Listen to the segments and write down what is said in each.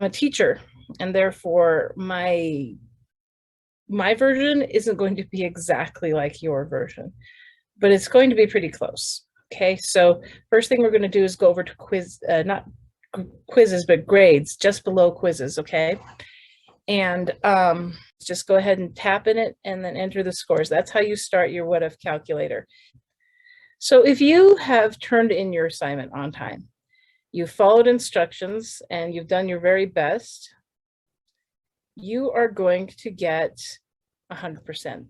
I'm a teacher, and therefore my version isn't going to be exactly like your version, but it's going to be pretty close. Okay, so first thing we're going to do is go over to not quizzes, but grades, just below quizzes. Okay, and just go ahead and tap in it and then enter the scores. That's how you start your what if calculator. So if you have turned in your assignment on time, you've followed instructions, and you've done your very best, you are going to get 100%.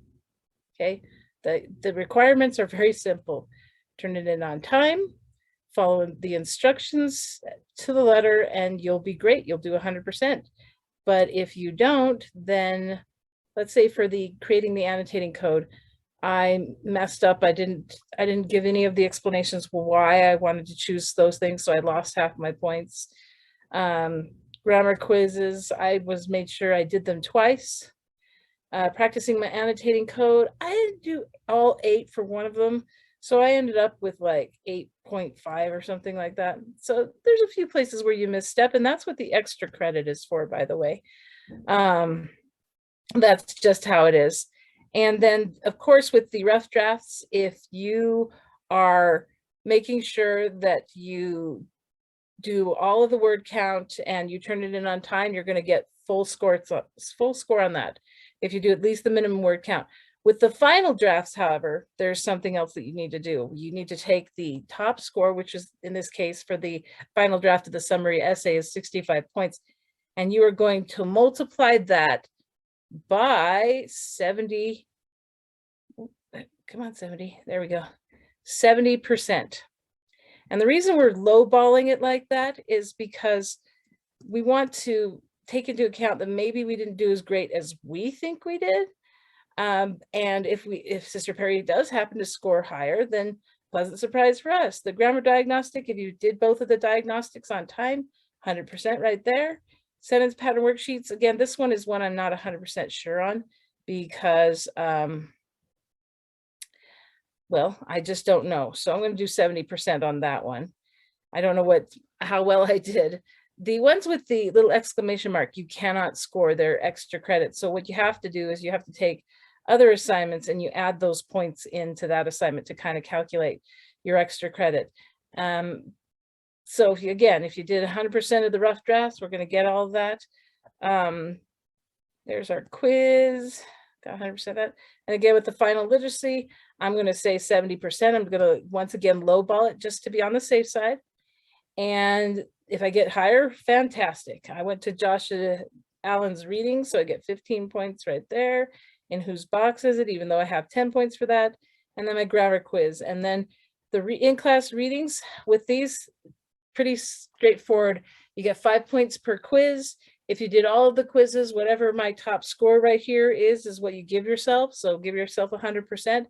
Okay, the requirements are very simple. Turn it in on time, follow the instructions to the letter, and you'll be great. You'll do 100%. But if you don't, then let's say for the creating the annotating code, I messed up. I didn't give any of the explanations why I wanted to choose those things, so I lost half my points. Grammar quizzes, I was made sure I did them twice. Practicing my annotating code, I didn't do all 8 for one of them, so I ended up with like 8.5 or something like that. So there's a few places where you misstep, and that's what the extra credit is for, by the way. That's just how it is. And then, of course, with the rough drafts, if you are making sure that you do all of the word count and you turn it in on time, you're going to get full score on that. If you do at least the minimum word count. With the final drafts, however, there's something else that you need to do. You need to take the top score, which is in this case for the final draft of the summary essay is 65 points, and you are going to multiply that by 70. Come on, 70. There we go. 70%. And the reason we're lowballing it like that is because we want to take into account that maybe we didn't do as great as we think we did. And if Sister Perry does happen to score higher, then pleasant surprise for us. The grammar diagnostic, if you did both of the diagnostics on time, 100% right there. Sentence pattern worksheets, again, this one is one I'm not 100% sure on because, well, I just don't know. So I'm going to do 70% on that one. I don't know how well I did. The ones with the little exclamation mark, you cannot score their extra credit. So what you have to do is you have to take other assignments and you add those points into that assignment to kind of calculate your extra credit. So if you did 100% of the rough drafts, we're going to get all of that. There's our quiz, got 100% of that. And again, with the final literacy, I'm going to say 70%. I'm going to once again lowball it just to be on the safe side. And if I get higher, fantastic. I went to Joshua Allen's reading, so I get 15 points right there. In whose box is it, even though I have 10 points for that. And then my grammar quiz. And then the in-class readings with these, pretty straightforward. You get 5 points per quiz. If you did all of the quizzes, whatever my top score right here is what you give yourself. So give yourself 100%.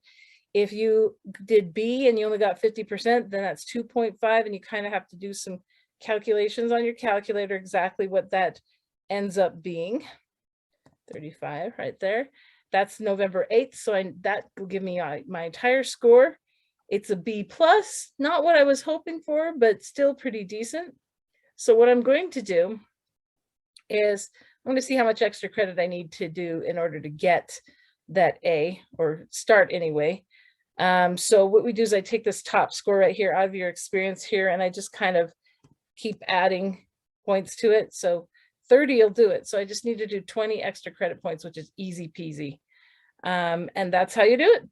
If you did B and you only got 50%, then that's 2.5, and you kind of have to do some calculations on your calculator exactly what that ends up being. 35 right there. That's November 8th, so that will give me my entire score. It's a B plus, not what I was hoping for, but still pretty decent. So what I'm going to do is I'm going to see how much extra credit I need to do in order to get that A, or start anyway. So what we do is I take this top score right here out of your experience here, and I just kind of keep adding points to it. So 30 will do it. So I just need to do 20 extra credit points, which is easy peasy. And that's how you do it.